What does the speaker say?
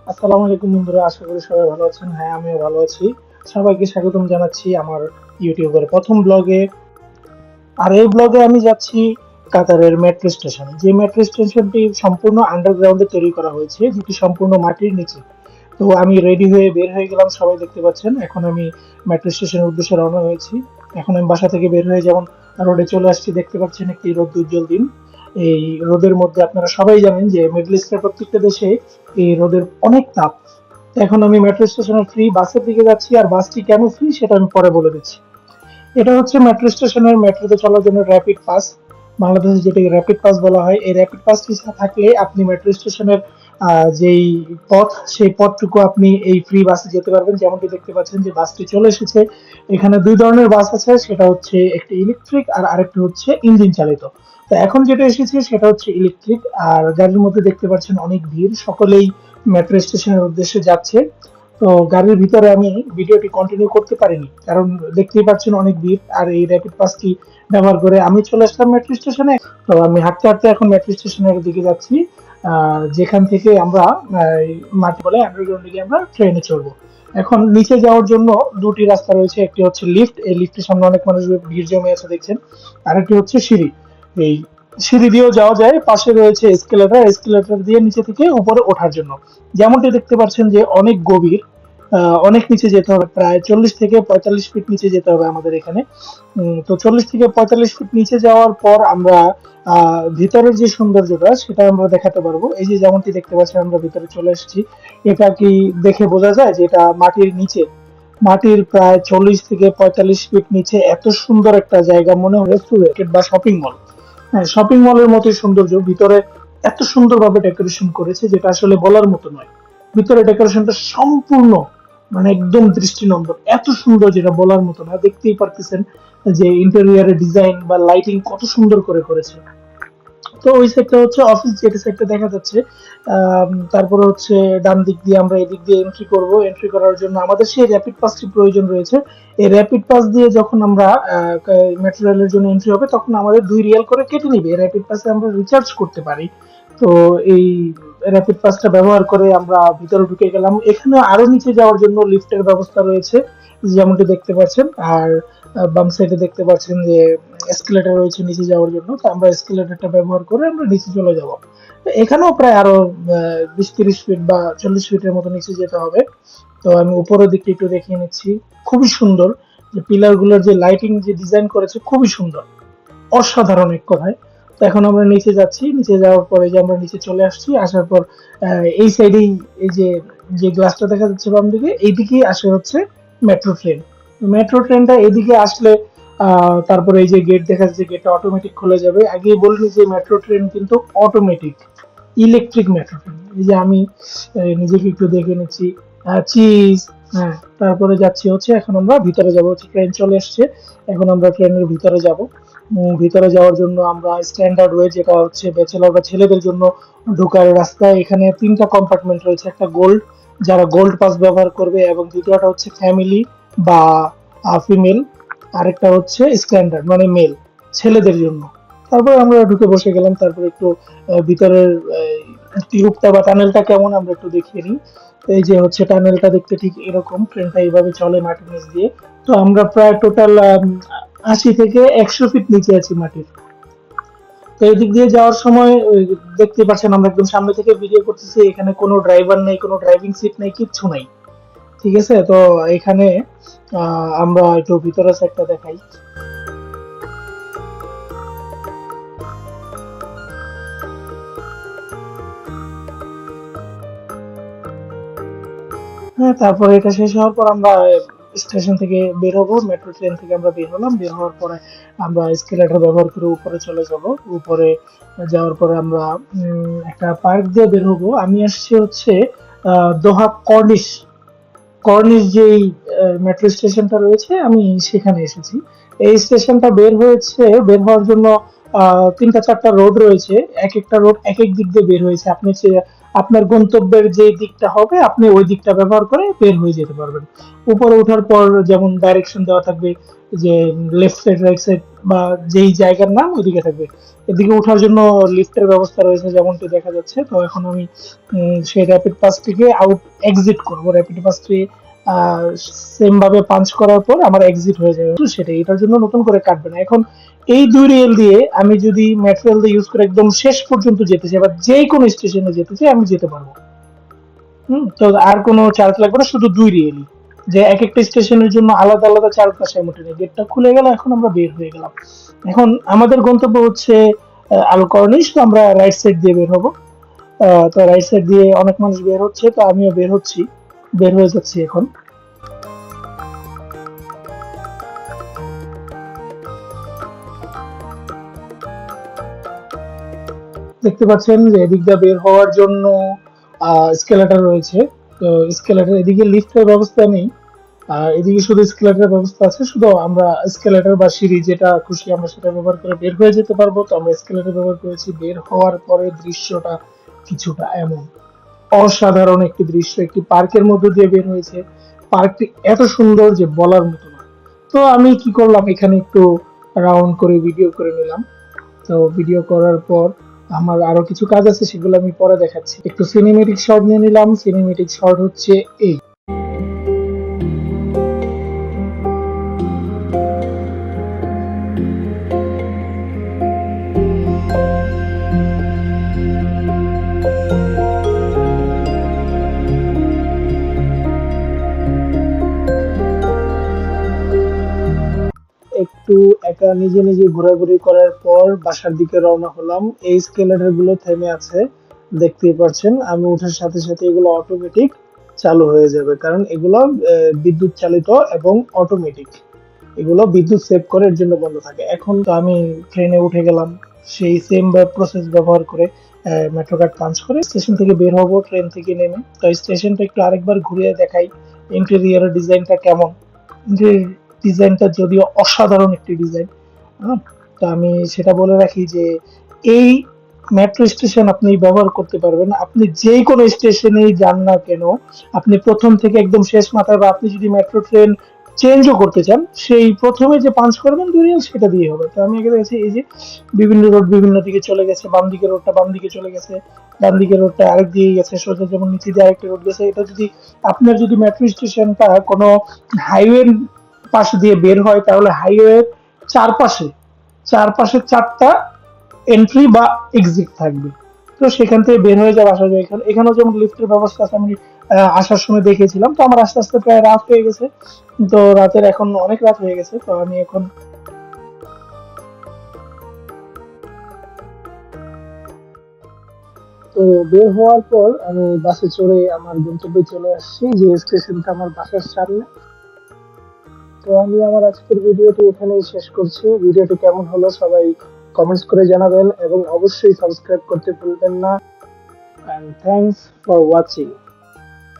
আসসালামু আলাইকুম বন্ধুরা, আশা করি সবাই ভালো আছেন। হ্যাঁ, আমিও ভালো আছি। সবাইকে স্বাগতম জানাচ্ছি আমার ইউটিউবের প্রথম ব্লগে। আর এই ব্লগে আমি যাচ্ছি কাতারের মেট্রো স্টেশনে। যে মেট্রো স্টেশনটি সম্পূর্ণ আন্ডারগ্রাউন্ডে তৈরি করা হয়েছে, যেটি সম্পূর্ণ মাটির নিচে। তো আমি রেডি হয়ে বের হয়ে গেলাম, সবাই দেখতে পাচ্ছেন। এখন আমি মেট্রো স্টেশনের উদ্দেশ্যে রওনা হয়েছি। এখন আমি বাসা থেকে বের হয়ে যেমন রোডে চলে আসছি, দেখতে পাচ্ছেন একটি রোদ উজ্জ্বল দিন। এই রোদের মধ্যে আপনারা সবাই জানেন যে মিডল ইস্টের প্রত্যেকটা দেশে এই রোদের অনেক তাপ। তো এখন আমি মেট্রো স্টেশনের ফ্রি বাসের দিকে যাচ্ছি, আর বাসটি কেন ফ্রি সেটা আমি পরে বলে দিচ্ছি। এটা হচ্ছে মেট্রো স্টেশনের মেট্রোতে চলার জন্য র‍্যাপিড পাস, বাংলাদেশে যেটাকে র‍্যাপিড পাস বলা হয়। এই র‍্যাপিড পাসটি থাকলে আপনি মেট্রো স্টেশনের যেই পথ, সেই পথটুকু আপনি এই ফ্রি বাসে যেতে পারবেন। যেমনটি দেখতে পাচ্ছেন যে বাসটি চলে এসেছে। এখানে দুই ধরনের বাস আছে, সেটা হচ্ছে একটি ইলেকট্রিক আর আরেকটি হচ্ছে ইঞ্জিন চালিত। তো এখন যেটা এসেছে সেটা হচ্ছে ইলেকট্রিক। আর গাড়ির মধ্যে দেখতে পাচ্ছেন অনেক ভিড়, সকলেই মেট্রো স্টেশনের উদ্দেশ্যে যাচ্ছে। তো গাড়ির ভিতরে আমি ভিডিওটি কন্টিনিউ করতে পারিনি, কারণ দেখতেই পাচ্ছেন অনেক ভিড়। আর এই র‍্যাপিড পাসটি ব্যবহার করে আমি চলে আসলাম মেট্রো স্টেশনে। তো আমি হাঁটতে হাঁটতে এখন মেট্রো স্টেশনের দিকে যাচ্ছি, যেখান থেকে আমরা মাটি বলে আন্ডারগ্রাউন্ডে গিয়ে আমরা ট্রেনে চড়বো। এখন নিচে যাওয়ার জন্য দুটি রাস্তা রয়েছে, একটি হচ্ছে লিফট, এই লিফটের সামনে অনেক মানুষ ভিড় জমে আছে দেখছেন। আরেকটি হচ্ছে সিঁড়ি। এই সিঁড়ি দিয়েও যাওয়া যায়, পাশে রয়েছে এসকেলেটর, এসকেলেটর দিয়ে নিচে থেকে উপরে ওঠার জন্য। যেমনটি দেখতে পাচ্ছেন যে অনেক গভীর, অনেক নিচে যেতে হবে, প্রায় 40 থেকে 45 ফিট নিচে যেতে হবে আমাদের এখানে। তো 40 থেকে 45 ফিট নিচে যাওয়ার পর আমরা ভিতরের যে সৌন্দর্যটা সেটা আমরা দেখাতে পারবো। এই যে যেমনটি দেখতে পাচ্ছেন আমরা ভিতরে চলে এসেছি। এটা কি দেখে বোঝা যায় যে এটা মাটির নিচে? মাটির প্রায় 40 থেকে 45 ফিট নিচে এত সুন্দর একটা জায়গা, মনে হয় রেস্টুরেন্ট বা শপিং মল। হ্যাঁ, শপিং মলের মতোই সৌন্দর্য। ভিতরে এত সুন্দরভাবে ডেকোরেশন করেছে যেটা আসলে বলার মতো নয়। ভিতরে ডেকোরেশনটা সম্পূর্ণ, মানে একদম দৃষ্টিনন্দন, এত সুন্দর যেটা বলার মতো না। দেখতেই পারতেছেন যে ইন্টেরিয়ারের ডিজাইন বা লাইটিং কত সুন্দর করে করেছে। তো ওই সাইডটা হচ্ছে অফিস, যেটা সাইডটা দেখা যাচ্ছে। তারপরে হচ্ছে ডান দিক দিয়ে আমরা এদিক দিয়ে এন্ট্রি করব। এন্ট্রি করার জন্য আমাদের সেই র‍্যাপিড পাসটি প্রয়োজন রয়েছে। এই র‍্যাপিড পাস দিয়ে যখন আমরা মেট্রো রেলের জন্য এন্ট্রি হবে, তখন আমাদের 2 রিয়াল করে কেটে নিবে। এই র‍্যাপিড পাসে আমরা রিচার্জ করতে পারি। তো এই র‍্যাপিড পাসটা ব্যবহার করে আমরা ভিতরে ঢুকে গেলাম। এখানে আরো নিচে যাওয়ার জন্য লিফটের ব্যবস্থা রয়েছে, যেমনটি দেখতে পাচ্ছেন। আর বাম সাইডে দেখতে পাচ্ছেন যে এসকেলেটর রয়েছে নিচে যাওয়ার জন্য। তো আমরা এসকেলেটরটা ব্যবহার করে আমরা নিচে চলে যাব। তো এখানেও প্রায় আরো 20-30 ফিট বা 40 ফিটের মতো নিচে যেতে হবে। তো আমি উপরের দিকটা একটু দেখিয়ে নিচ্ছি। খুবই সুন্দর, যে পিলার গুলোর যে লাইটিং যে ডিজাইন করেছে খুবই সুন্দর, অসাধারণ এক কথায়। তো এখন আমরা নিচে যাচ্ছি, নিচে যাওয়ার পরে যে আমরা নিচে চলে আসছি, আসার পর এই সাইডেই এই যে যে গ্লাসটা দেখা যাচ্ছে বাম দিকে, এইদিকেই আসে হচ্ছে মেট্রো ট্রেন। মেট্রো ট্রেনটা এদিকে আসলে তারপরে এই যে গেট দেখা যাচ্ছে, গেটটা অটোমেটিক খুলে যাবে। আগেই বলিনি যে মেট্রো ট্রেন কিন্তু অটোমেটিক, ইলেকট্রিক মেট্রো ট্রেন। এই যে আমি নিজেকে একটু দেখে নিচ্ছি। চিজ। হ্যাঁ, তারপরে যাচ্ছি হচ্ছে, এখন আমরা ভিতরে যাব, হচ্ছে ট্রেন চলে এসছে। এখন আমরা ট্রেনের ভিতরে যাব। ভিতরে যাওয়ার জন্য আমরা স্ট্যান্ডার্ড ওয়ে, যেটা হচ্ছে ব্যাচেলর বা ছেলেদের জন্য ঢোকার রাস্তা। এখানে 3টা কম্পার্টমেন্ট রয়েছে, একটা গোল্ড, যারা গোল্ড পাস ব্যবহার করবে, এবং দ্বিতীয়টা হচ্ছে ফ্যামিলি বা ফিমেল, আরেকটা হচ্ছে স্ট্যান্ডার্ড মানে মেল, ছেলেদের জন্য। তারপরে আমরা ঢুকে বসে গেলাম। তারপরে একটু ভিতরের টিউবটা বা টানেলটা কেমন আমরা একটু দেখিয়ে নিই। এই যে হচ্ছে টানেলটা দেখতে ঠিক এরকম, ট্রেনটা এইভাবে চলে মাটির নিচ দিয়ে। তো আমরা প্রায় টোটাল 80 থেকে 100 ফিট নিচে আছি মাটির। তো এই দিক দিয়ে যাওয়ার সময় দেখতে পাচ্ছেন আমরা একদম সামনে থেকে ভিডিও করতেছি। এখানে কোনো ড্রাইভার নেই, কোনো ড্রাইভিং সিট নেই, কিচ্ছু নাই। ঠিক আছে, তো এখানে আমরা একটু ভিতরের সাইডটা দেখাই। হ্যাঁ, তারপরে এটা শেষ হওয়ার পর আমরা স্টেশন থেকে বের হবো। মেট্রো ট্রেন থেকে আমরা বের হলাম। বের হওয়ার পরে আমরা এসকেলেটর ব্যবহার করে উপরে চলে যাব। উপরে যাওয়ার পরে আমরা একটা পার্ক দিয়ে বের হবো। আমি আসছি হচ্ছে দোহা কর্নিশ। কর্নিশ যেই মেট্রো স্টেশনটা রয়েছে, আমি সেখানে এসেছি। এই স্টেশনটা বের হয়েছে, বের হওয়ার জন্য 3টা 4টা রোড রয়েছে। এক একটা রোড এক এক দিক দিয়ে বের হয়েছে। আপনি আপনার গন্তব্যের যে দিকটা হবে আপনি ওই দিকটা ব্যবহার করে বের হয়ে যেতে পারবেন। উপরে ওঠার পর যেমন ডাইরেকশন দেওয়া থাকবে যে লেফট সাইড রাইট সাইড বা যেই জায়গার নাম ওইদিকে থাকবে। এদিকে ওঠার জন্য লিফটের ব্যবস্থা রয়েছে যেমনটি দেখা যাচ্ছে। তো এখন আমি সেই র্যাপিড পাস থেকে আউট এক্সিট করবো। র্যাপিড পাসটি সেম ভাবে পাঞ্চ করার পর আমার এক্সিট হয়ে যাবে, তো সেটাই, এটার জন্য নতুন করে কাটবে না। এখন এই 2 রিয়েল দিয়ে আমি যদি ম্যাটেরিয়াল দিয়ে ইউজ করে একদম শেষ পর্যন্ত যেতে চাই বা যে কোনো স্টেশনে যেতে চাই আমি যেতে পারবো। তো আর কোনো চার্জ লাগবে না, শুধু 2 রিয়েলই, যে এক একটা স্টেশনের জন্য আলাদা আলাদা চার্জ বাসায় মোটে নেই। গেটটা খুলে গেল, এখন আমরা বের হয়ে গেলাম। এখন আমাদের গন্তব্য হচ্ছে আল কর্নিশ, তো আমরা রাইট সাইড দিয়ে বের হবো। তো রাইট সাইড দিয়ে অনেক মানুষ বের হচ্ছে, তো আমিও বের হচ্ছি, বের হয়ে যাচ্ছি এখন। দেখতে পাচ্ছেন যে এদিক দিয়ে বের হওয়ার জন্য স্কেলেটর রয়েছে। তো স্কেলেটর, এদিকে লিফটের ব্যবস্থা নেই, আর এদিকে শুধু স্কেলেটরের ব্যবস্থা আছে। শুধু আমরা স্কেলেটর বা সিঁড়ি যেটা খুশি আমরা সেটা ব্যবহার করে বের হয়ে যেতে পারবো। তো আমরা স্কেলেটর ব্যবহার করেছি। বের হওয়ার পরে দৃশ্যটা কিছুটা এমন অসাধারণ একটি দৃশ্য, একটি পার্কের মধ্য দিয়ে বের হয়েছে। পার্কটি এত সুন্দর যে বলার মতো না। তো আমি কি করলাম, এখানে একটু রাউন্ড করে ভিডিও করে নিলাম। তো ভিডিও করার পর আমার আরো কিছু কাজ আছে, সেগুলো আমি পরে দেখাচ্ছি। একটু সিনেমেটিক শট নিয়ে নিলাম। সিনেমেটিক শট হচ্ছে এই। একটু একা নিজে নিজে ঘোরাঘুরি করার পর বাসার দিকে রওনা হলাম। এই স্কেলেটর গুলো থেমে আছে, দেখতেই পাচ্ছেন। আমি ওঠার সাথে সাথে এগুলো অটোমেটিক চালু হয়ে যাবে, কারণ এগুলো বিদ্যুৎ চালিত এবং অটোমেটিক। এগুলো বিদ্যুৎ সেভ করে, এর জন্য বন্ধ থাকে। এখন তো আমি ট্রেনে উঠে গেলাম, সেই সেম প্রসেস ব্যবহার করে মেট্রো কার্ড পাঞ্চ করে স্টেশন থেকে বের হবো ট্রেন থেকে নেমে। তো স্টেশনটা একটু আরেকবার ঘুরিয়ে দেখাই, ইন্টেরিয়রের ডিজাইনটা কেমন। ডিজাইনটা যদিও অসাধারণ একটি ডিজাইন। তো আমি সেটা বলে রাখি যে এই মেট্রো স্টেশন আপনি ব্যবহার করতে পারবেন, আপনি যে কোনো স্টেশনেই যান না কেন। আপনি প্রথম থেকে একদম শেষ মাথায়, বা আপনি যদি মেট্রো ট্রেন চেঞ্জও করতে চান, সেই প্রথমে যে পাঞ্চ করবেন দুরিয়াল সেটা দিয়ে হবে। তো আমি এখানে দেখছি এই যে বিভিন্ন রোড বিভিন্ন দিকে চলে গেছে, বাম দিকে রোডটা বাম দিকে চলে গেছে, ডান দিকে রোডটা আরেক দিকে গেছে, সোজা যেমন নিচে দিয়ে আরেকটা রোড গেছে। এটা যদি আপনার যদি মেট্রো স্টেশনটা কোনো হাইওয়ে পাশ দিয়ে বের হয়, তাহলে হাইওয়ের চারপাশে চারপাশে 4টা এন্ট্রি বা এক্সিট থাকবে। তো সেখান থেকে বের হয়ে যাওয়া আসা যায়। এখানেও যেমন লিফটের ব্যবস্থা আছে, আমি আসার সময় দেখেছিলাম। তো আমার আস্তে আস্তে প্রায় রাত হয়ে গেছে, তো রাতের এখন অনেক রাত হয়ে গেছে। তো আমি এখন তো বের হওয়ার পর আমি বাসে চড়ে আমার গন্তব্যে চলে আসছি, যে স্টেশনটা আমার বাসার সামনে। তো আমি আমার আজকের ভিডিওটি এখানেই শেষ করছি। ভিডিওটি কেমন হলো সবাই কমেন্টস করে জানাবেন, এবং অবশ্যই সাবস্ক্রাইব করতে ভুলবেন না। And thanks for watching.